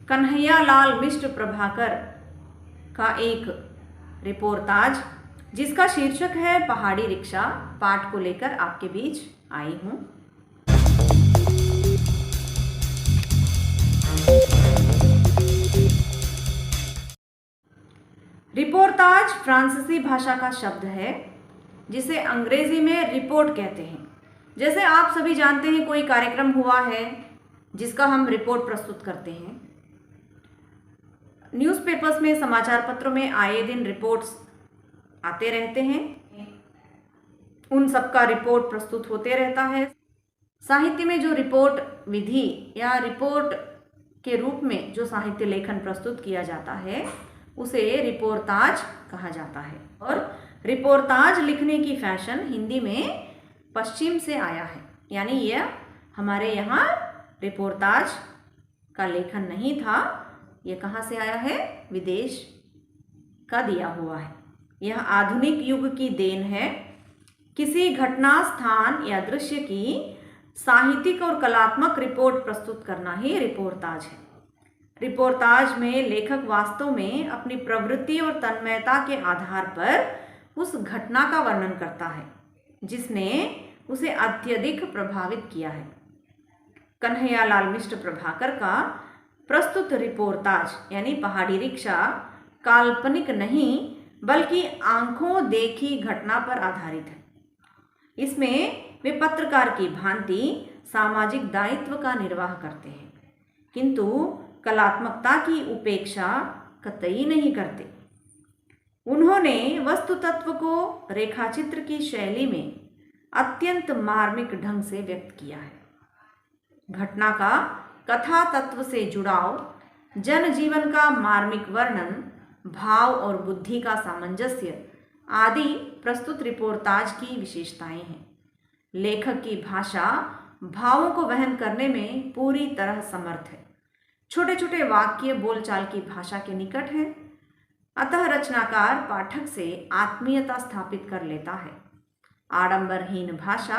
कन्हैयालाल मिश्र प्रभाकर का एक रिपोर्टाज जिसका शीर्षक है पहाड़ी रिक्शा, पाठ को लेकर आपके बीच आई हूं। रिपोर्टाज फ्रांसीसी भाषा का शब्द है जिसे अंग्रेजी में रिपोर्ट कहते हैं। जैसे आप सभी जानते हैं, कोई कार्यक्रम हुआ है जिसका हम रिपोर्ट प्रस्तुत करते हैं। न्यूज़पेपर्स में, समाचार पत्रों में आए दिन रिपोर्ट्स आते रहते हैं, उन सब का रिपोर्ट प्रस्तुत होते रहता है। साहित्य में जो रिपोर्ट विधि या रिपोर्ट के रूप में जो साहित्य लेखन प्रस्तुत किया जाता है उसे रिपोर्टाज कहा जाता है। और रिपोर्टाज लिखने की फैशन हिंदी में पश्चिम से आया है, यानी यह हमारे यहाँ रिपोर्टाज का लेखन नहीं था, यह कहाँ से आया है? विदेश का दिया हुआ है। यह आधुनिक युग की देन है। किसी घटना, स्थान या दृश्य की साहित्यिक और कलात्मक रिपोर्ट प्रस्तुत करना ही रिपोर्टाज है। रिपोर्टाज में लेखक वास्तव में अपनी प्रवृत्ति और तन्मयता के आधार पर उस घटना का वर्णन करता है जिसने उसे अत्यधिक प्रभावित किया है। कन्हैयालाल मिश्र प्रभाकर का प्रस्तुत रिपोर्टाज यानी पहाड़ी रिक्शा काल्पनिक नहीं बल्कि आंखों देखी घटना पर आधारित है। इसमें वे पत्रकार की भांति सामाजिक दायित्व का निर्वाह करते हैं, किंतु कलात्मकता की उपेक्षा कतई नहीं करते। उन्होंने वस्तु तत्व को रेखाचित्र की शैली में अत्यंत मार्मिक ढंग से व्यक्त किया है। घटना का कथा तत्व से जुड़ाव, जनजीवन का मार्मिक वर्णन, भाव और बुद्धि का सामंजस्य आदि प्रस्तुत रिपोर्टाज की विशेषताएं हैं। लेखक की भाषा भावों को वहन करने में पूरी तरह समर्थ है। छोटे छोटे वाक्य बोलचाल की भाषा के निकट हैं, अतः रचनाकार पाठक से आत्मीयता स्थापित कर लेता है। आडंबरहीन भाषा,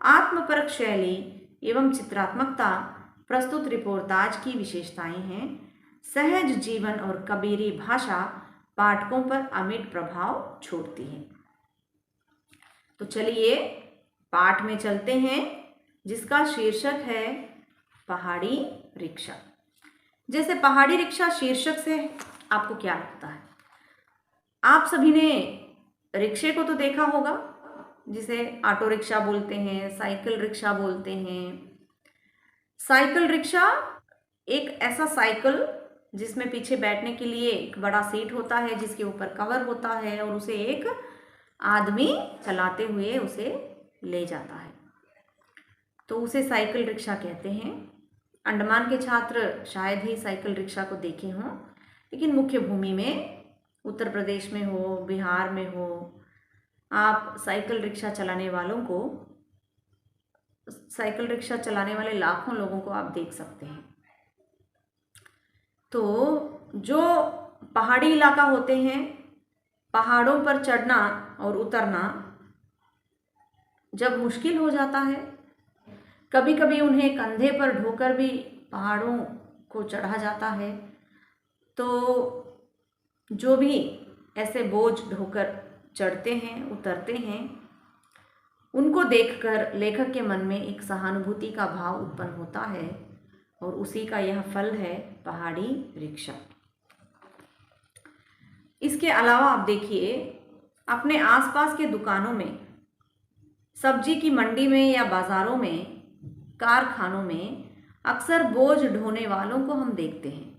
आत्मपरक शैली एवं चित्रात्मकता प्रस्तुत रिपोर्टाज की विशेषताएं हैं। सहज जीवन और कबीरी भाषा पाठकों पर अमिट प्रभाव छोड़ती है। तो चलिए पाठ में चलते हैं जिसका शीर्षक है पहाड़ी रिक्शा। जैसे पहाड़ी रिक्शा शीर्षक से आपको क्या लगता है? आप सभी ने रिक्शे को तो देखा होगा, जिसे ऑटो रिक्शा बोलते हैं, साइकिल रिक्शा बोलते हैं। साइकिल रिक्शा एक ऐसा साइकिल जिसमें पीछे बैठने के लिए एक बड़ा सीट होता है, जिसके ऊपर कवर होता है और उसे एक आदमी चलाते हुए उसे ले जाता है, तो उसे साइकिल रिक्शा कहते हैं। अंडमान के छात्र शायद ही साइकिल रिक्शा को देखे हों, लेकिन मुख्य भूमि में उत्तर प्रदेश में हो, बिहार में हो, आप साइकिल रिक्शा चलाने वालों को, साइकिल रिक्शा चलाने वाले लाखों लोगों को आप देख सकते हैं। तो जो पहाड़ी इलाका होते हैं, पहाड़ों पर चढ़ना और उतरना जब मुश्किल हो जाता है, कभी कभी उन्हें कंधे पर ढोकर भी पहाड़ों को चढ़ा जाता है, तो जो भी ऐसे बोझ ढोकर चढ़ते हैं, उतरते हैं, उनको देखकर लेखक के मन में एक सहानुभूति का भाव उत्पन्न होता है और उसी का यह फल है पहाड़ी रिक्शा। इसके अलावा आप देखिए, अपने आसपास के दुकानों में, सब्जी की मंडी में या बाज़ारों में, कारखानों में अक्सर बोझ ढोने वालों को हम देखते हैं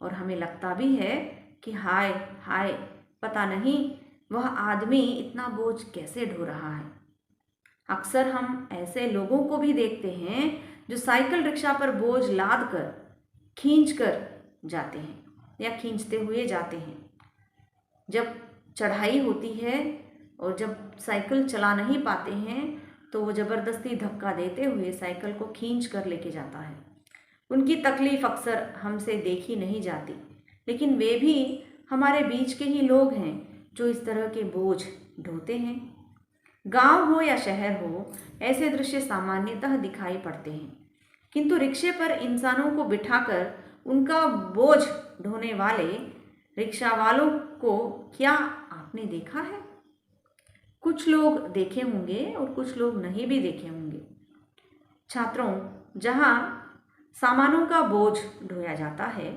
और हमें लगता भी है कि हाय हाय, पता नहीं वह आदमी इतना बोझ कैसे ढो रहा है। अक्सर हम ऐसे लोगों को भी देखते हैं जो साइकिल रिक्शा पर बोझ लाद कर खींच कर जाते हैं या खींचते हुए जाते हैं। जब चढ़ाई होती है और जब साइकिल चला नहीं पाते हैं तो वो ज़बरदस्ती धक्का देते हुए साइकिल को खींच कर लेके जाता है। उनकी तकलीफ़ अक्सर हमसे देखी नहीं जाती, लेकिन वे भी हमारे बीच के ही लोग हैं जो इस तरह के बोझ ढोते हैं। गांव हो या शहर हो, ऐसे दृश्य सामान्यतः दिखाई पड़ते हैं, किंतु रिक्शे पर इंसानों को बिठाकर उनका बोझ ढोने वाले रिक्शा वालों को क्या आपने देखा है? कुछ लोग देखे होंगे और कुछ लोग नहीं भी देखे होंगे। छात्रों, जहाँ सामानों का बोझ ढोया जाता है,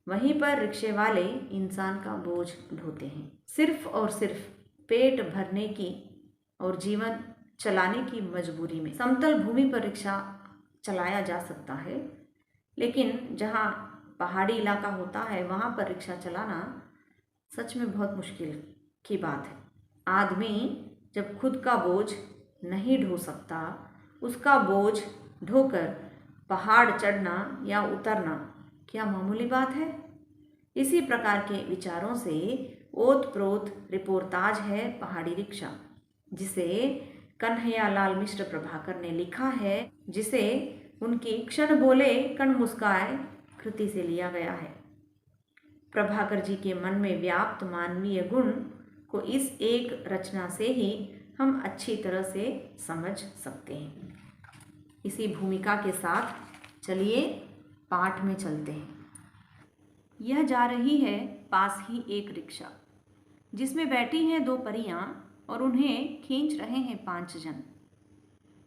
वहीं पर रिक्शे वाले इंसान का बोझ ढोते हैं, सिर्फ और सिर्फ पेट भरने की और जीवन चलाने की मजबूरी में। समतल भूमि पर रिक्शा चलाया जा सकता है, लेकिन जहाँ पहाड़ी इलाका होता है वहाँ पर रिक्शा चलाना सच में बहुत मुश्किल की बात है। आदमी जब खुद का बोझ नहीं ढो सकता, उसका बोझ ढोकर पहाड़ चढ़ना या उतरना क्या मामूली बात है? इसी प्रकार के विचारों से ओत-प्रोत रिपोर्टाज है पहाड़ी रिक्शा, जिसे कन्हैयालाल मिश्र प्रभाकर ने लिखा है, जिसे उनकी क्षण बोले कण मुस्काए कृति से लिया गया है। प्रभाकर जी के मन में व्याप्त मानवीय गुण को इस एक रचना से ही हम अच्छी तरह से समझ सकते हैं। इसी भूमिका के साथ चलिए पाठ में चलते हैं। यह जा रही है पास ही एक रिक्शा, जिसमें बैठी हैं 2 परियां और उन्हें खींच रहे हैं 5 जन।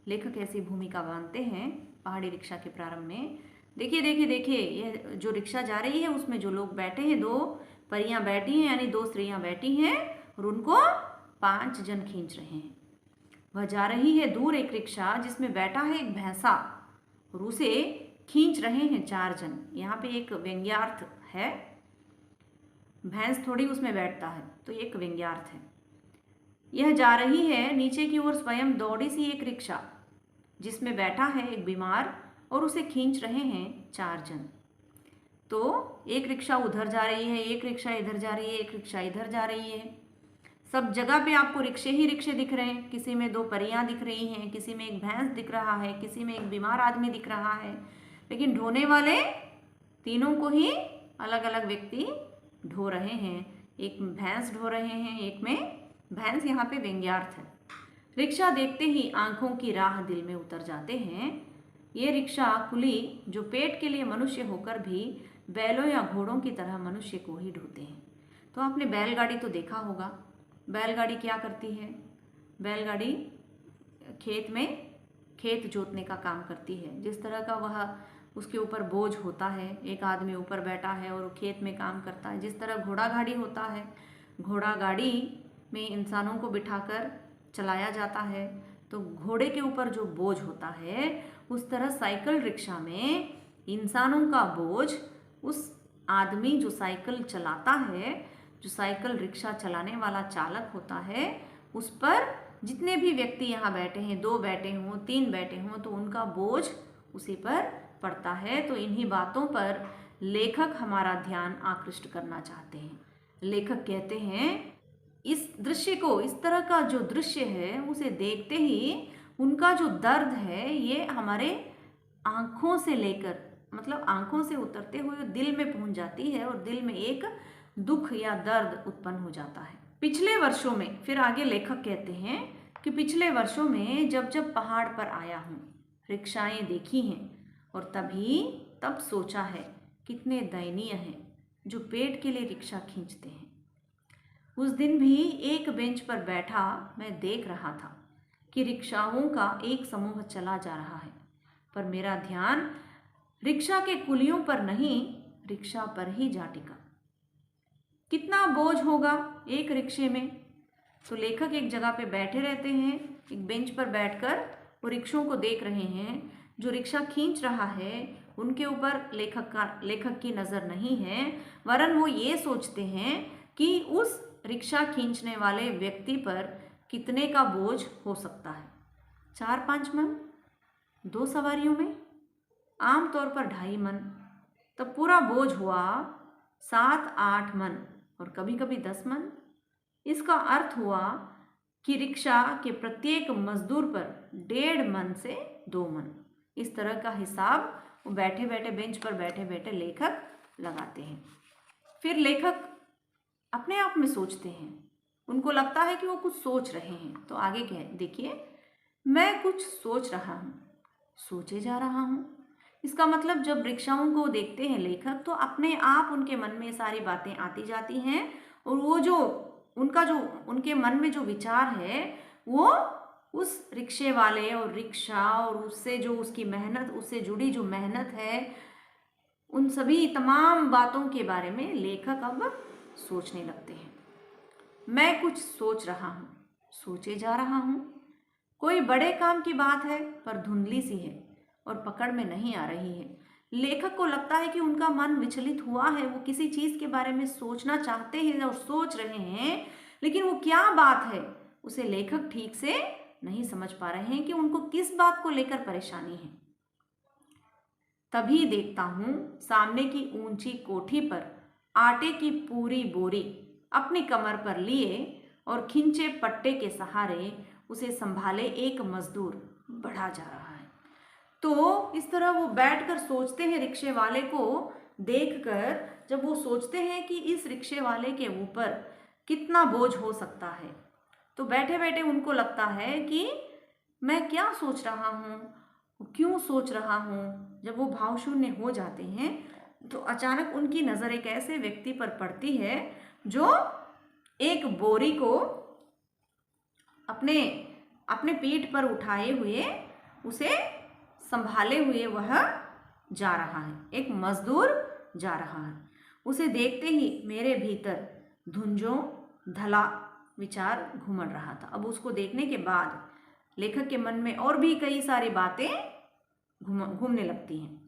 लेखक ऐसी भूमिका बांधते हैं पहाड़ी रिक्शा के प्रारंभ में। देखिए देखिए देखिए, यह जो रिक्शा जा रही है उसमें जो लोग बैठे हैं, 2 परियां बैठी हैं, यानी 2 स्त्रियां बैठी हैं और उनको 5 जन खींच रहे हैं। वह जा रही है दूर एक रिक्शा जिसमें बैठा है एक भैंसा और उसे खींच रहे हैं 4 जन। यहाँ पे एक व्यंग्यार्थ है, भैंस थोड़ी उसमें बैठता है, तो एक व्यंग्यार्थ है। यह जा रही है नीचे की ओर स्वयं दौड़ी सी एक रिक्शा, जिसमें बैठा है एक बीमार और उसे खींच रहे हैं 4 जन। तो एक रिक्शा उधर जा रही है, एक रिक्शा इधर जा रही है, एक रिक्शा इधर जा रही है। सब जगह पे आपको रिक्शे ही रिक्शे दिख रहे हैं। किसी में 2 परियां दिख रही हैं, किसी में एक भैंस दिख रहा है, किसी में एक बीमार आदमी दिख रहा है, लेकिन ढोने वाले तीनों को ही अलग अलग व्यक्ति ढो रहे हैं। एक भैंस ढो रहे हैं, एक में भैंस यहाँ पे व्यंग्यार्थ है। रिक्शा देखते ही आंखों की राह दिल में उतर जाते हैं। ये रिक्शा कुली जो पेट के लिए मनुष्य होकर भी बैलों या घोड़ों की तरह मनुष्य को ही ढोते हैं। तो आपने बैलगाड़ी तो देखा होगा। बैलगाड़ी क्या करती है? बैलगाड़ी खेत में खेत जोतने का काम करती है। जिस तरह का वह उसके ऊपर बोझ होता है, एक आदमी ऊपर बैठा है और खेत में काम करता है। जिस तरह घोड़ा गाड़ी होता है, घोड़ा गाड़ी में इंसानों को बिठाकर चलाया जाता है, तो घोड़े के ऊपर जो बोझ होता है, उस तरह साइकिल रिक्शा में इंसानों का बोझ उस आदमी जो साइकिल चलाता है, जो साइकिल रिक्शा चलाने वाला चालक होता है, उस पर जितने भी व्यक्ति यहाँ बैठे हैं, 2 बैठे हों, 3 बैठे हों, तो उनका बोझ उसी पर पड़ता है। तो इन्हीं बातों पर लेखक हमारा ध्यान आकृष्ट करना चाहते हैं। लेखक कहते हैं इस दृश्य को, इस तरह का जो दृश्य है उसे देखते ही उनका जो दर्द है ये हमारे आँखों से लेकर, मतलब आँखों से उतरते हुए दिल में पहुंच जाती है और दिल में एक दुख या दर्द उत्पन्न हो जाता है। पिछले वर्षों में, फिर आगे लेखक कहते हैं कि पिछले वर्षों में जब जब पहाड़ पर आया हूँ, रिक्शाएं देखी हैं और तब सोचा है कितने दयनीय हैं जो पेट के लिए रिक्शा खींचते हैं। उस दिन भी एक बेंच पर बैठा मैं देख रहा था कि रिक्शाओं का एक समूह चला जा रहा है, पर मेरा ध्यान रिक्शा के कुलियों पर नहीं, रिक्शा पर ही जा टिका। कितना बोझ होगा एक रिक्शे में? तो लेखक एक जगह पे बैठे रहते हैं, एक बेंच पर बैठकर वो रिक्शों को देख रहे हैं। जो रिक्शा खींच रहा है उनके ऊपर लेखक की नज़र नहीं है, वरन वो ये सोचते हैं कि उस रिक्शा खींचने वाले व्यक्ति पर कितने का बोझ हो सकता है। 4-5 मन 2 सवारियों में, आमतौर पर 2.5 मन, तब पूरा बोझ हुआ 7-8 मन और कभी कभी 10 मन। इसका अर्थ हुआ कि रिक्शा के प्रत्येक मजदूर पर 1.5 मन से 2 मन, इस तरह का हिसाब वो बैठे बैठे बेंच पर बैठे बैठे लेखक लगाते हैं। फिर लेखक अपने आप में सोचते हैं, उनको लगता है कि वो कुछ सोच रहे हैं। तो आगे क्या है देखिए, मैं कुछ सोच रहा हूँ, सोचे जा रहा हूँ, इसका मतलब जब रिक्शाओं को देखते हैं लेखक तो अपने आप उनके मन में सारी बातें आती जाती हैं, और वो जो उनके मन में जो विचार है वो उस रिक्शे वाले और रिक्शा और उससे जो उसकी मेहनत, उससे जुड़ी जो मेहनत है, उन सभी तमाम बातों के बारे में लेखक अब सोचने लगते हैं। मैं कुछ सोच रहा हूँ, सोचे जा रहा हूँ, कोई बड़े काम की बात है पर धुंधली सी है और पकड़ में नहीं आ रही है। लेखक को लगता है कि उनका मन विचलित हुआ है, वो किसी चीज़ के बारे में सोचना चाहते हैं और सोच रहे हैं, लेकिन वो क्या बात है उसे लेखक ठीक से नहीं समझ पा रहे हैं कि उनको किस बात को लेकर परेशानी है। तभी देखता हूँ सामने की ऊंची कोठी पर आटे की पूरी बोरी अपनी कमर पर लिए और खिंचे पट्टे के सहारे उसे संभाले एक मजदूर बढ़ा जा रहा है। तो इस तरह वो बैठकर सोचते हैं, रिक्शे वाले को देखकर जब वो सोचते हैं कि इस रिक्शे वाले के ऊपर कितना बोझ हो सकता है, तो बैठे बैठे उनको लगता है कि मैं क्या सोच रहा हूँ, क्यों सोच रहा हूँ। जब वो भावशून्य हो जाते हैं तो अचानक उनकी नज़र एक ऐसे व्यक्ति पर पड़ती है जो एक बोरी को अपने अपने पीठ पर उठाए हुए, उसे संभाले हुए वह जा रहा है। एक मजदूर जा रहा है। उसे देखते ही मेरे भीतर धुंजों धला विचार घूमड़ रहा था। अब उसको देखने के बाद लेखक के मन में और भी कई सारी बातें घूमने लगती हैं।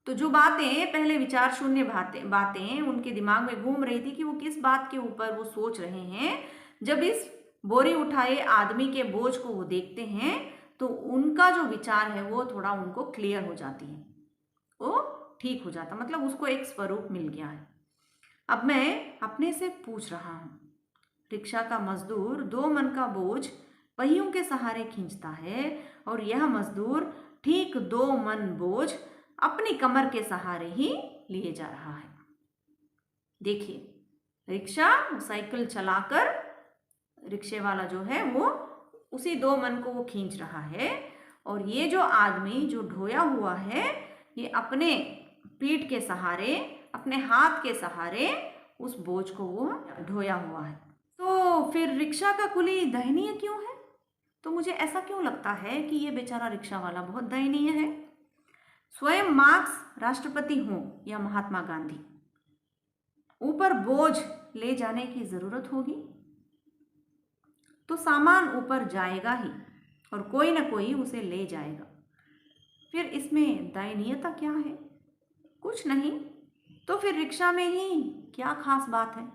तो जो बातें पहले विचार शून्य बातें उनके दिमाग में घूम रही थी कि वो किस बात के ऊपर वो सोच रहे हैं, जब इस बोरी उठाए आदमी के बोझ को वो देखते हैं तो उनका जो विचार है वो थोड़ा उनको क्लियर हो जाती है, वो ठीक हो जाता, मतलब उसको एक स्वरूप मिल गया है। अब मैं अपने से पूछ रहा हूँ, रिक्शा का मजदूर 2 मन का बोझ पहियों के सहारे खींचता है और यह मजदूर ठीक 2 मन बोझ अपनी कमर के सहारे ही लिए जा रहा है। देखिए, रिक्शा साइकिल चलाकर रिक्शे वाला जो है वो उसी 2 मन को वो खींच रहा है, और ये जो आदमी जो ढोया हुआ है ये अपने पीठ के सहारे, अपने हाथ के सहारे उस बोझ को वो ढोया हुआ है। तो फिर रिक्शा का कुली दयनीय क्यों है? तो मुझे ऐसा क्यों लगता है कि ये बेचारा रिक्शा वाला बहुत दयनीय है। स्वयं मार्क्स राष्ट्रपति हों या महात्मा गांधी, ऊपर बोझ ले जाने की जरूरत होगी तो सामान ऊपर जाएगा ही और कोई ना कोई उसे ले जाएगा। फिर इसमें दयनीयता क्या है? कुछ नहीं। तो फिर रिक्शा में ही क्या खास बात है?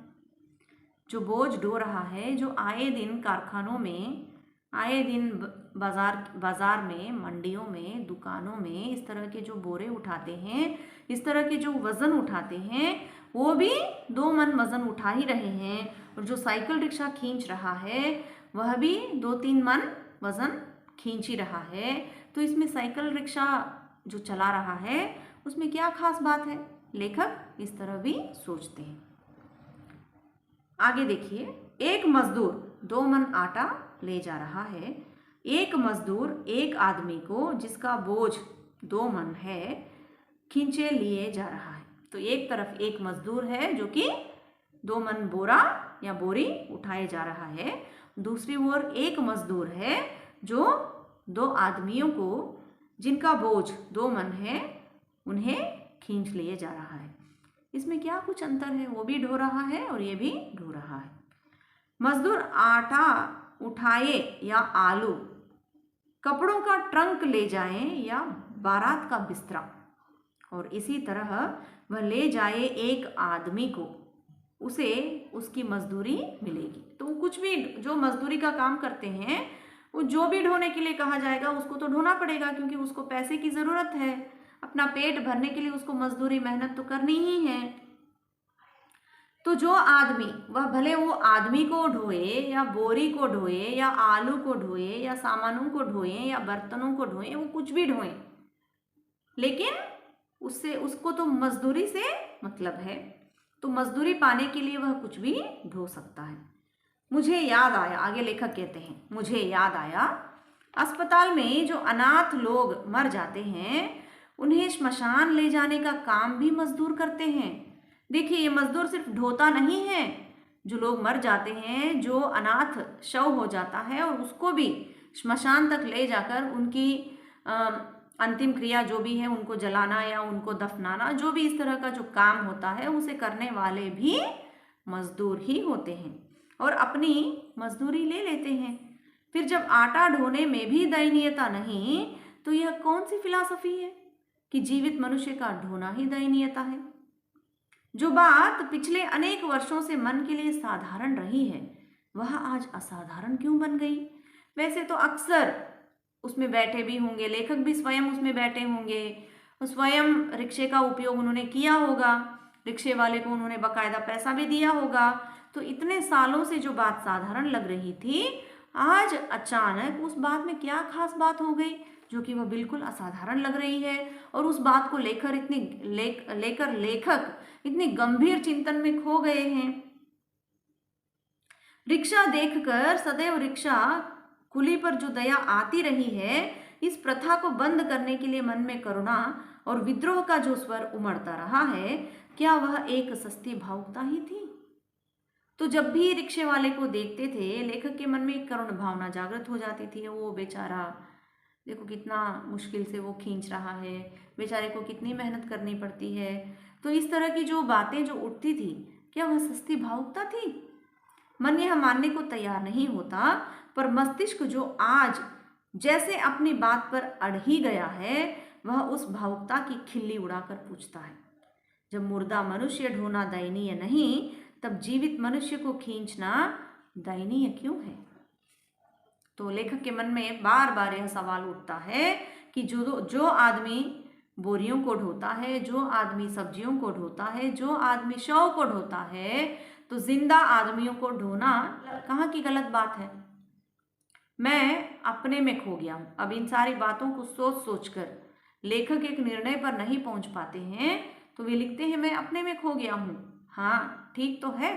जो बोझ ढो रहा है, जो आए दिन कारखानों में, आए दिन बाजार में, मंडियों में, दुकानों में इस तरह के जो बोरे उठाते हैं, इस तरह के जो वज़न उठाते हैं, वो भी 2 मन वज़न उठा ही रहे हैं। और जो साइकिल रिक्शा खींच रहा है वह भी 2-3 मन वज़न खींच ही रहा है। तो इसमें साइकिल रिक्शा जो चला रहा है उसमें क्या खास बात है? लेखक इस तरह भी सोचते हैं। आगे देखिए, एक मजदूर 2 मन आटा ले जा रहा है। एक मजदूर एक आदमी को जिसका बोझ 2 मन है खींचे लिए जा रहा है। तो एक तरफ एक मजदूर है जो कि 2 मन बोरा या बोरी उठाए जा रहा है, दूसरी ओर एक मजदूर है जो 2 आदमियों को जिनका बोझ 2 मन है उन्हें खींच लिए जा रहा है। इसमें क्या कुछ अंतर है? वो भी ढो रहा है और ये भी ढो रहा है। मजदूर आटा उठाए या आलू, कपड़ों का ट्रंक ले जाएं या बारात का बिस्तरा, और इसी तरह वह ले जाए एक आदमी को, उसे उसकी मजदूरी मिलेगी। तो कुछ भी जो मजदूरी का काम करते हैं वो जो भी ढोने के लिए कहा जाएगा उसको तो ढोना पड़ेगा, क्योंकि उसको पैसे की ज़रूरत है, अपना पेट भरने के लिए उसको मजदूरी मेहनत तो करनी ही है। तो जो आदमी, वह भले वो आदमी को ढोए या बोरी को ढोए या आलू को ढोए या सामानों को ढोए या बर्तनों को ढोए, वो कुछ भी ढोए, लेकिन उसको तो मजदूरी से मतलब है। तो मजदूरी पाने के लिए वह कुछ भी ढो सकता है। मुझे याद आया, आगे लेखक कहते हैं, मुझे याद आया अस्पताल में जो अनाथ लोग मर जाते हैं उन्हें श्मशान ले जाने का काम भी मजदूर करते हैं। देखिए, ये मजदूर सिर्फ ढोता नहीं है, जो लोग मर जाते हैं, जो अनाथ शव हो जाता है और उसको भी श्मशान तक ले जाकर उनकी अंतिम क्रिया जो भी है उनको जलाना या उनको दफनाना, जो भी इस तरह का जो काम होता है उसे करने वाले भी मजदूर ही होते हैं और अपनी मजदूरी ले लेते हैं। फिर जब आटा ढोने में भी दयनीयता नहीं, तो यह कौन सी फिलॉसफी है कि जीवित मनुष्य का ढोना ही दयनीयता है। जो बात पिछले अनेक वर्षों से मन के लिए साधारण रही है, वह आज असाधारण क्यों बन गई। वैसे तो अक्सर उसमें बैठे भी होंगे, लेखक भी स्वयं उसमें बैठे होंगे, स्वयं रिक्शे का उपयोग उन्होंने किया होगा, रिक्शे वाले को उन्होंने बकायदा पैसा भी दिया होगा। तो इतने सालों से जो बात साधारण लग रही थी, आज अचानक उस बात में क्या खास बात हो गई जो कि वह बिल्कुल असाधारण लग रही है, और उस बात को लेकर लेखक इतने गंभीर चिंतन में खो गए हैं। रिक्शा देखकर सदैव रिक्शा कुली पर जो दया आती रही है, इस प्रथा को बंद करने के लिए मन में करुणा और विद्रोह का जो स्वर उमड़ता रहा है, क्या वह एक सस्ती भावुकता ही थी। तो जब भी रिक्शे वाले को देखते थे, लेखक के मन में एक करुण भावना जागृत हो जाती थी। वो बेचारा, देखो कितना मुश्किल से वो खींच रहा है, बेचारे को कितनी मेहनत करनी पड़ती है। तो इस तरह की जो बातें जो उठती थी, क्या वह सस्ती भावुकता थी। मन यह मानने को तैयार नहीं होता, पर मस्तिष्क जो आज जैसे अपनी बात पर अड़ ही गया है, वह उस भावुकता की खिल्ली उड़ाकर पूछता है, जब मुर्दा मनुष्य ढोना दयनीय नहीं, तब जीवित मनुष्य को खींचना दयनीय क्यों है। तो लेखक के मन में बार बार यह सवाल उठता है कि जो आदमी बोरियों को ढोता है, जो आदमी सब्जियों को ढोता है, जो आदमी शव को ढोता है, तो जिंदा आदमियों को ढोना कहाँ की गलत बात है। मैं अपने में खो गया हूँ। अब इन सारी बातों को सोच सोच कर लेखक एक निर्णय पर नहीं पहुंच पाते हैं, तो वे लिखते हैं, मैं अपने में खो गया हूँ। हाँ, ठीक तो है,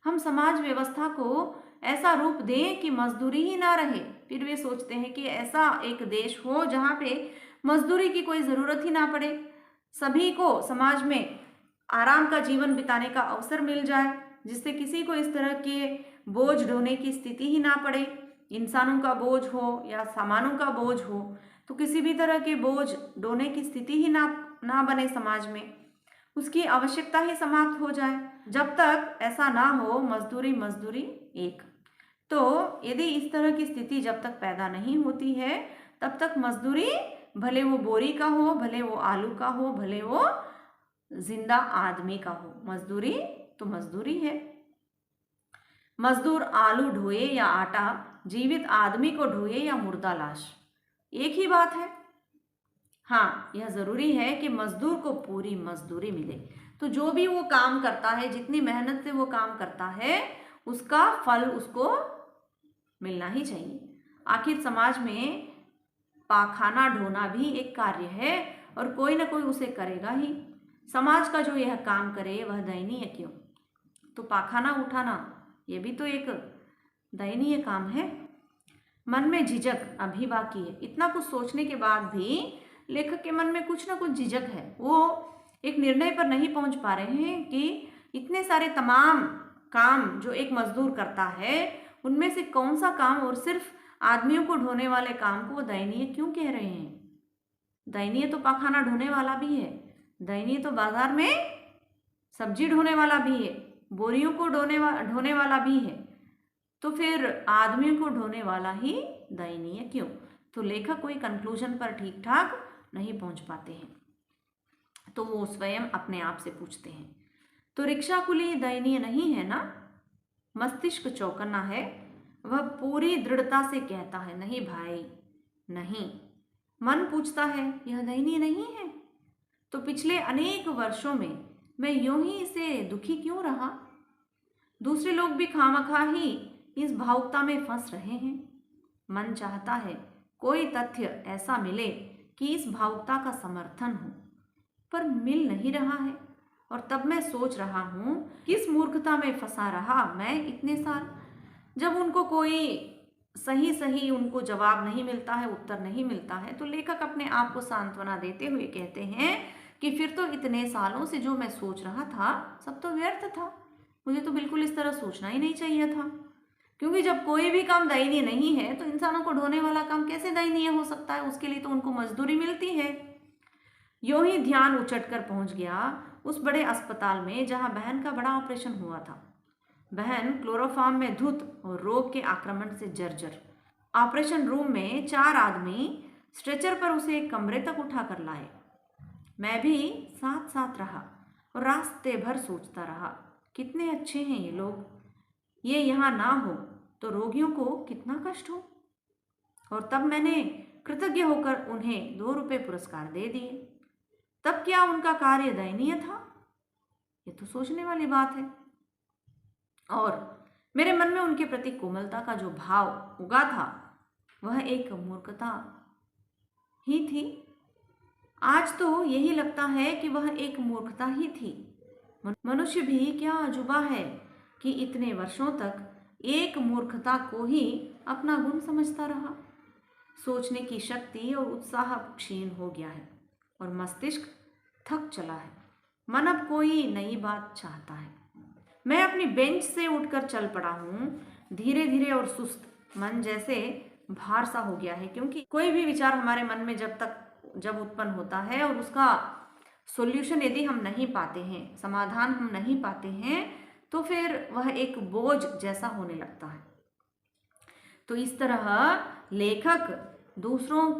हम समाज व्यवस्था को ऐसा रूप दें कि मजदूरी ही ना रहे। फिर वे सोचते हैं कि ऐसा एक देश हो जहाँ पे मजदूरी की कोई ज़रूरत ही ना पड़े, सभी को समाज में आराम का जीवन बिताने का अवसर मिल जाए, जिससे किसी को इस तरह के बोझ ढोने की स्थिति ही ना पड़े। इंसानों का बोझ हो या सामानों का बोझ हो, तो किसी भी तरह के बोझ ढोने की स्थिति ही ना बने समाज में, उसकी आवश्यकता ही समाप्त हो जाए। जब तक ऐसा ना हो, मजदूरी मजदूरी एक। तो यदि इस तरह की स्थिति जब तक पैदा नहीं होती है, तब तक मजदूरी, भले वो बोरी का हो, भले वो आलू का हो, भले वो जिंदा आदमी का हो, मजदूरी तो मजदूरी है। मजदूर आलू ढोए या आटा, जीवित आदमी को ढोए या मुर्दा लाश, एक ही बात है। हाँ, यह जरूरी है कि मजदूर को पूरी मजदूरी मिले। तो जो भी वो काम करता है, जितनी मेहनत से वो काम करता है, उसका फल उसको मिलना ही चाहिए। आखिर समाज में पाखाना ढोना भी एक कार्य है और कोई ना कोई उसे करेगा ही। समाज का जो यह काम करे वह दयनीय क्यों। तो पाखाना उठाना ये भी तो एक दयनीय काम है। मन में झिझक अभी बाकी है। इतना कुछ सोचने के बाद भी लेखक के मन में कुछ ना कुछ झिझक है। वो एक निर्णय पर नहीं पहुंच पा रहे हैं कि इतने सारे तमाम काम जो एक मजदूर करता है, उनमें से कौन सा काम, और सिर्फ आदमियों को ढोने वाले काम को वो दयनीय क्यों कह रहे हैं। दयनीय तो पाखाना ढोने वाला भी है, दयनीय तो बाजार में सब्जी ढोने वाला भी है, बोरियों को ढोने वाला भी है, तो फिर आदमियों को ढोने वाला ही दयनीय क्यों। तो लेखक कोई कंक्लूजन पर ठीक ठाक नहीं पहुंच पाते हैं, तो वो स्वयं अपने आप से पूछते हैं, तो रिक्शा कुली दयनीय नहीं है ना। मस्तिष्क चौकन्ना है, वह पूरी दृढ़ता से कहता है, नहीं भाई नहीं। मन पूछता है, यह दयनीय नहीं है, तो पिछले अनेक वर्षों में मैं यूं ही इसे दुखी क्यों रहा। दूसरे लोग भी खामखा ही इस भावुकता में फंस रहे हैं। मन चाहता है कोई तथ्य ऐसा मिले कि इस भावुकता का समर्थन हो, पर मिल नहीं रहा है। और तब मैं सोच रहा हूँ किस मूर्खता में फंसा रहा मैं इतने साल। जब उनको कोई सही सही उनको जवाब नहीं मिलता है, उत्तर नहीं मिलता है, तो लेखक अपने आप को सांत्वना देते हुए कहते हैं कि फिर तो इतने सालों से जो मैं सोच रहा था सब तो व्यर्थ था। मुझे तो बिल्कुल इस तरह सोचना ही नहीं चाहिए था, क्योंकि जब कोई भी काम दयनीय नहीं है तो इंसानों को ढोने वाला काम कैसे दयनीय हो सकता है? उसके लिए तो उनको मजदूरी मिलती है। यूं ही ध्यान उचट कर पहुंच गया उस बड़े अस्पताल में जहां बहन का बड़ा ऑपरेशन हुआ था। बहन क्लोरोफॉर्म में धुत और रोग के आक्रमण से जर्जर। ऑपरेशन रूम में 4 आदमी स्ट्रेचर पर उसे एक कमरे तक उठा कर लाए। मैं भी साथ साथ रहा और रास्ते भर सोचता रहा, कितने अच्छे हैं ये लोग, ये यहाँ ना हो तो रोगियों को कितना कष्ट हो। और तब मैंने कृतज्ञ होकर उन्हें 2 रुपये पुरस्कार दे दिए। तब क्या उनका कार्य दयनीय था? ये तो सोचने वाली बात है। और मेरे मन में उनके प्रति कोमलता का जो भाव उगा था वह एक मूर्खता ही थी। आज तो यही लगता है कि वह एक मूर्खता ही थी। मनुष्य भी क्या अजूबा है कि इतने वर्षों तक एक मूर्खता को ही अपना गुण समझता रहा। सोचने की शक्ति और उत्साह क्षीण हो गया है और मस्तिष्क थक चला है। मन अब कोई नई बात चाहता है। मैं अपनी बेंच से उठकर चल पड़ा हूँ, धीरे धीरे और सुस्त। मन जैसे भार सा हो गया है, क्योंकि कोई भी विचार हमारे मन में जब उत्पन्न होता है और उसका सॉल्यूशन यदि हम नहीं पाते हैं, समाधान हम नहीं पाते हैं, तो फिर वह एक बोझ जैसा होने लगता है। तो इस तरह लेखक दूसरों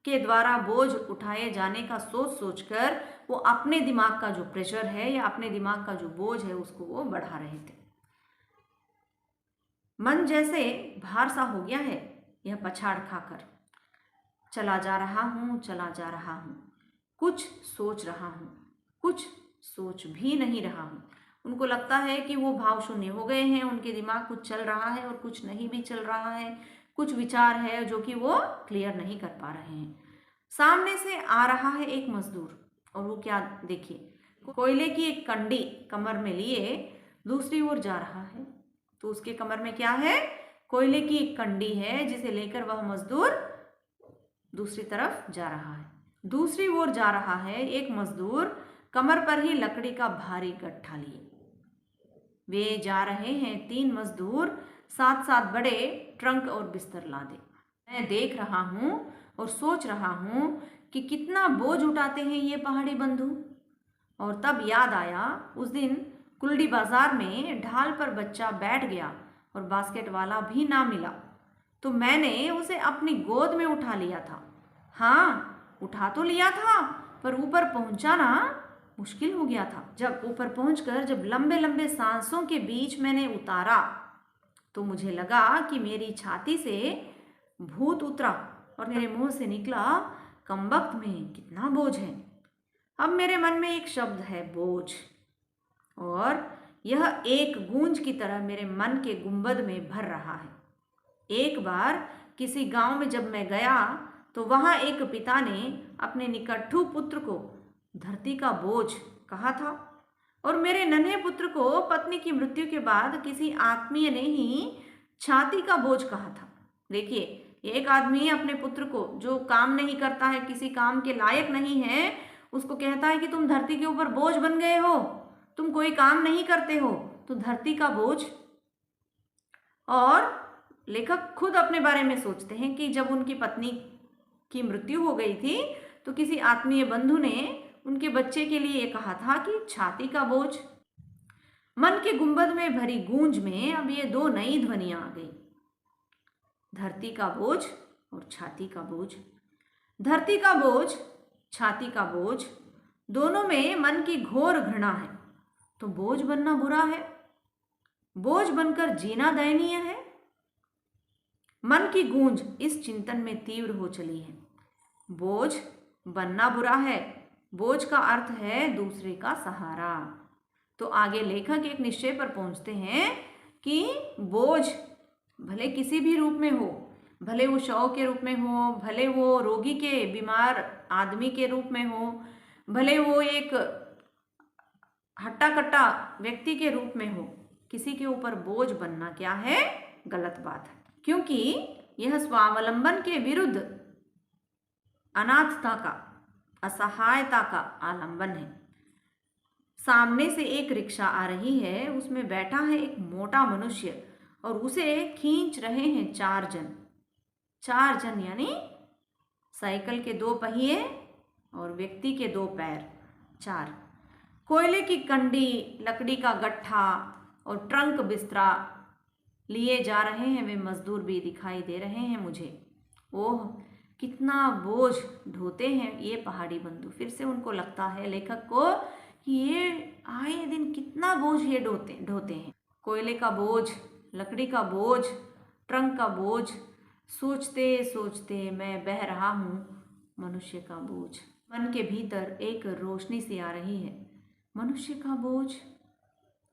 के द्वारा बोझ उठाए जाने का सोच सोचकर वो अपने दिमाग का जो प्रेशर है या अपने दिमाग का जो बोझ है उसको वो बढ़ा रहे थे। मन जैसे भार सा हो गया है, यह पछाड़ खाकर चला जा रहा हूँ, चला जा रहा हूँ, कुछ सोच रहा हूँ, कुछ सोच भी नहीं रहा हूँ। उनको लगता है कि वो भाव शून्य हो गए हैं, उनके दिमाग कुछ चल रहा है और कुछ नहीं भी चल रहा है, कुछ विचार है जो कि वो क्लियर नहीं कर पा रहे हैं। सामने से आ रहा है एक मजदूर और वो क्या देखिए, कोयले की एक कंडी कमर में लिए दूसरी ओर जा रहा है। तो उसके कमर में क्या है? कोयले की एक कंडी है जिसे लेकर वह मजदूर दूसरी तरफ जा रहा है। दूसरी ओर जा रहा है एक मजदूर कमर पर ही लकड़ी का भारी गट्ठा लिए। वे जा रहे हैं 3 मजदूर साथ साथ बड़े ट्रंक और बिस्तर लादे। मैं देख रहा हूँ और सोच रहा हूँ कि कितना बोझ उठाते हैं ये पहाड़ी बंधु। और तब याद आया उस दिन कुलडी बाजार में ढाल पर बच्चा बैठ गया और बास्केट वाला भी ना मिला, तो मैंने उसे अपनी गोद में उठा लिया था। हाँ, उठा तो लिया था, पर ऊपर पहुंचाना मुश्किल हो गया था। जब ऊपर पहुंचकर जब लंबे लंबे सांसों के बीच मैंने उतारा तो मुझे लगा कि मेरी छाती से भूत उतरा और मेरे मुंह से निकला, कमबख्त में कितना बोझ है। अब मेरे मन में एक शब्द है, बोझ, और यह एक गूंज की तरह मेरे मन के गुंबद में भर रहा है। एक बार किसी गांव में जब मैं गया तो वहां एक पिता ने अपने निकट्ठू पुत्र को धरती का बोझ कहा था, और मेरे नन्हे पुत्र को पत्नी की मृत्यु के बाद किसी आत्मीय ने ही छाती का बोझ कहा था। देखिए, एक आदमी अपने पुत्र को जो काम नहीं करता है, किसी काम के लायक नहीं है, उसको कहता है कि तुम धरती के ऊपर बोझ बन गए हो, तुम कोई काम नहीं करते हो, तो धरती का बोझ। और लेखक खुद अपने बारे में सोचते हैं कि जब उनकी पत्नी की मृत्यु हो गई थी तो किसी आत्मीय बंधु ने उनके बच्चे के लिए ये कहा था कि छाती का बोझ। मन के गुंबद में भरी गूंज में अब ये 2 नई ध्वनियां आ गई, धरती का बोझ और छाती का बोझ। धरती का बोझ, छाती का बोझ, दोनों में मन की घोर घृणा है। तो बोझ बनना बुरा है, बोझ बनकर जीना दयनीय है। मन की गूंज इस चिंतन में तीव्र हो चली है। बोझ बनना बुरा है, बोझ का अर्थ है दूसरे का सहारा। तो आगे लेखक एक निश्चय पर पहुंचते हैं कि बोझ भले किसी भी रूप में हो, भले वो शव के रूप में हो, भले वो रोगी के बीमार आदमी के रूप में हो, भले वो एक हट्टा कट्टा व्यक्ति के रूप में हो, किसी के ऊपर बोझ बनना क्या है? गलत बात है। क्योंकि यह स्वावलंबन के विरुद्ध अनाथता का, असहायता का आलंबन है। सामने से एक रिक्शा आ रही है, उसमें बैठा है एक मोटा मनुष्य और उसे खींच रहे हैं 4 जन। 4 जन यानी साइकिल के 2 पहिए और व्यक्ति के 2 पैर, 4। कोयले की कंडी, लकड़ी का गट्ठा और ट्रंक बिस्तरा लिए जा रहे हैं वे मजदूर भी दिखाई दे रहे हैं मुझे। ओह, कितना बोझ ढोते हैं ये पहाड़ी बंधु। फिर से उनको लगता है लेखक को कि ये आए दिन कितना बोझ ये ढोते हैं। कोयले का बोझ, लकड़ी का बोझ, ट्रंक का बोझ, सोचते सोचते मैं बह रहा हूँ मनुष्य का बोझ। मन के भीतर एक रोशनी सी आ रही है। मनुष्य का बोझ।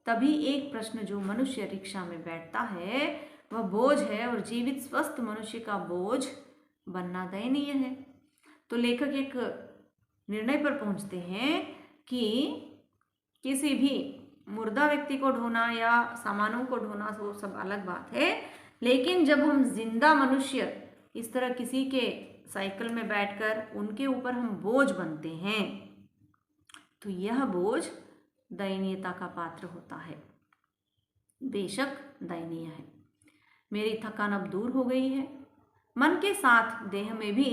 तभी एक प्रश्न, जो मनुष्य रिक्शा में बैठता है वह बोझ है और जीवित स्वस्थ मनुष्य का बोझ बनना दयनीय है। तो लेखक एक निर्णय पर पहुंचते हैं कि किसी भी मुर्दा व्यक्ति को ढोना या सामानों को ढोना वो सब अलग बात है, लेकिन जब हम जिंदा मनुष्य इस तरह किसी के साइकिल में बैठकर उनके ऊपर हम बोझ बनते हैं तो यह बोझ दयनीयता का पात्र होता है। बेशक दयनीय है। मेरी थकान अब दूर हो गई है। मन के साथ देह में भी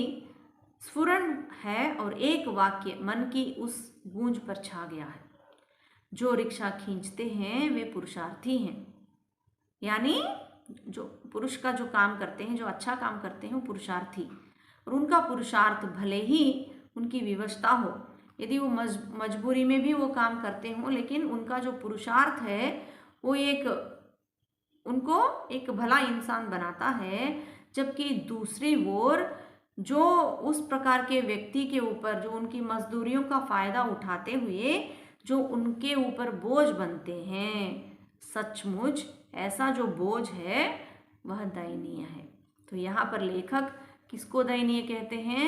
स्फुरण है और एक वाक्य मन की उस गूंज पर छा गया है। जो रिक्शा खींचते हैं वे पुरुषार्थी हैं, यानी जो पुरुष का जो काम करते हैं, जो अच्छा काम करते हैं वो पुरुषार्थी, और उनका पुरुषार्थ भले ही उनकी विवशता हो, यदि वो मजबूरी में भी वो काम करते हों, लेकिन उनका जो पुरुषार्थ है वो उनको एक भला इंसान बनाता है। जबकि दूसरी ओर जो उस प्रकार के व्यक्ति के ऊपर, जो उनकी मजदूरियों का फ़ायदा उठाते हुए जो उनके ऊपर बोझ बनते हैं, सचमुच ऐसा जो बोझ है वह दयनीय है। तो यहाँ पर लेखक किसको दयनीय कहते हैं?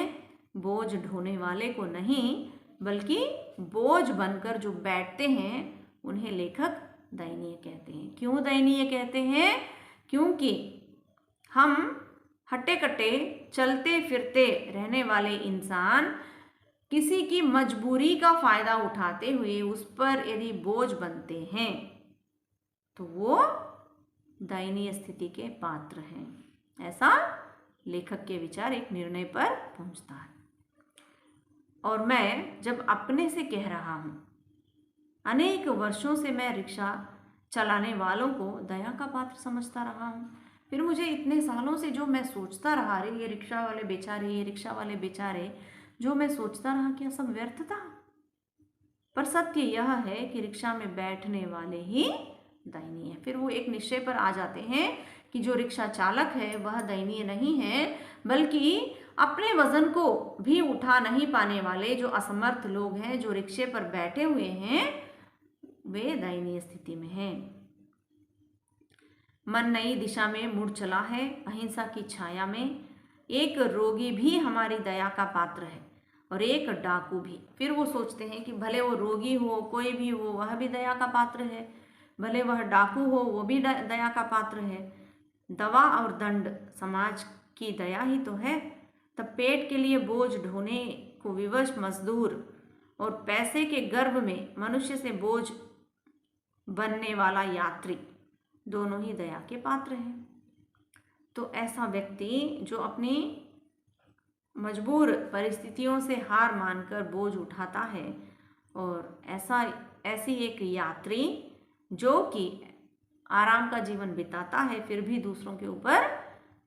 बोझ ढोने वाले को नहीं, बल्कि बोझ बनकर जो बैठते हैं उन्हें लेखक दयनीय कहते हैं। क्यों दयनीय कहते हैं? क्योंकि हम हट्टे कट्टे चलते फिरते रहने वाले इंसान किसी की मजबूरी का फायदा उठाते हुए उस पर यदि बोझ बनते हैं तो वो दयनीय स्थिति के पात्र हैं। ऐसा लेखक के विचार एक निर्णय पर पहुंचता है। और मैं जब अपने से कह रहा हूँ, अनेक वर्षों से मैं रिक्शा चलाने वालों को दया का पात्र समझता रहा हूँ। फिर मुझे इतने सालों से जो मैं सोचता रहा, अरे ये रिक्शा वाले बेचारे, ये रिक्शा वाले बेचारे, जो मैं सोचता रहा क्या सब व्यर्थ था? पर सत्य यह है कि रिक्शा में बैठने वाले ही दयनीय है। फिर वो एक निश्चय पर आ जाते हैं कि जो रिक्शा चालक है वह दयनीय नहीं है, बल्कि अपने वजन को भी उठा नहीं पाने वाले जो असमर्थ लोग हैं, जो रिक्शे पर बैठे हुए हैं, वे दयनीय स्थिति में हैं। मन नई दिशा में मुड़ चला है अहिंसा की छाया में। एक रोगी भी हमारी दया का पात्र है और एक डाकू भी। फिर वो सोचते हैं कि भले वो रोगी हो, कोई भी हो, वह भी दया का पात्र है, भले वह डाकू हो, वो भी दया का पात्र है। दवा और दंड समाज की दया ही तो है। तब पेट के लिए बोझ ढोने को विवश मजदूर और पैसे के गर्भ में मनुष्य से बोझ बनने वाला यात्री, दोनों ही दया के पात्र हैं। तो ऐसा व्यक्ति जो अपनी मजबूर परिस्थितियों से हार मानकर बोझ उठाता है, और ऐसी एक यात्री जो कि आराम का जीवन बिताता है फिर भी दूसरों के ऊपर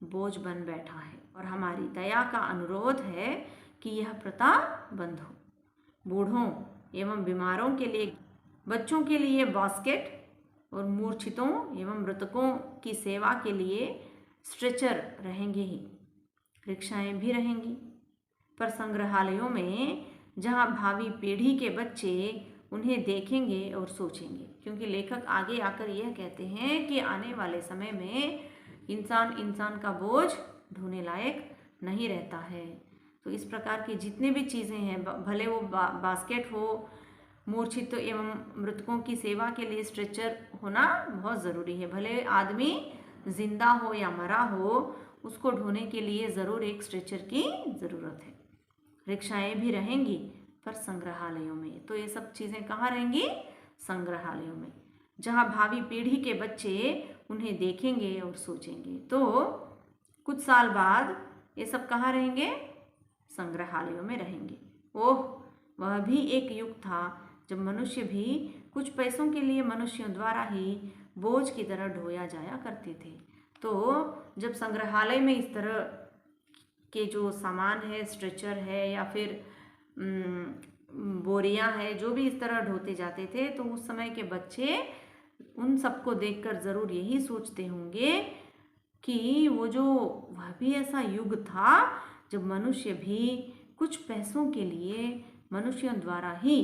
बोझ बन बैठा है। और हमारी दया का अनुरोध है कि यह प्रथा बंद हो। बूढ़ों एवं बीमारों के लिए, बच्चों के लिए बास्केट और मूर्छितों एवं मृतकों की सेवा के लिए स्ट्रेचर रहेंगे ही, रिक्शाएं भी रहेंगी। पर संग्रहालयों में जहां भावी पीढ़ी के बच्चे उन्हें देखेंगे और सोचेंगे, क्योंकि लेखक आगे आकर यह कहते हैं कि आने वाले समय में इंसान का बोझ ढोने लायक नहीं रहता है। तो इस प्रकार की जितने भी चीज़ें हैं, भले वो बास्केट हो, मूर्छित एवं मृतकों की सेवा के लिए स्ट्रेचर होना बहुत ज़रूरी है। भले आदमी जिंदा हो या मरा हो, उसको ढोने के लिए ज़रूर एक स्ट्रेचर की ज़रूरत है। रिक्शाएं भी रहेंगी पर संग्रहालयों में। तो ये सब चीज़ें कहाँ रहेंगी? संग्रहालयों में, जहाँ भावी पीढ़ी के बच्चे उन्हें देखेंगे और सोचेंगे। तो कुछ साल बाद ये सब कहाँ रहेंगे? संग्रहालयों में रहेंगे। ओह, वह भी एक युग था जब मनुष्य भी कुछ पैसों के लिए मनुष्यों द्वारा ही बोझ की तरह ढोया जाया करते थे। तो जब संग्रहालय में इस तरह के जो सामान है, स्ट्रेचर है या फिर बोरियां है, जो भी इस तरह ढोते जाते थे, तो उस समय के बच्चे उन सबको देखकर ज़रूर यही सोचते होंगे कि वह भी ऐसा युग था जब मनुष्य भी कुछ पैसों के लिए मनुष्यों द्वारा ही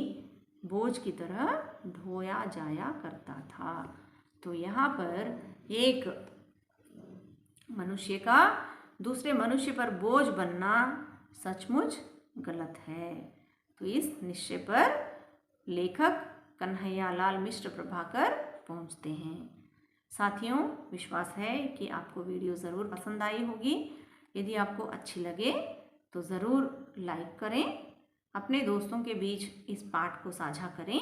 बोझ की तरह ढोया जाया करता था। तो यहाँ पर एक मनुष्य का दूसरे मनुष्य पर बोझ बनना सचमुच गलत है। तो इस निश्चय पर लेखक कन्हैयालाल मिश्र प्रभाकर पहुँचते हैं। साथियों, विश्वास है कि आपको वीडियो ज़रूर पसंद आई होगी। यदि आपको अच्छी लगे तो ज़रूर लाइक करें, अपने दोस्तों के बीच इस पाठ को साझा करें।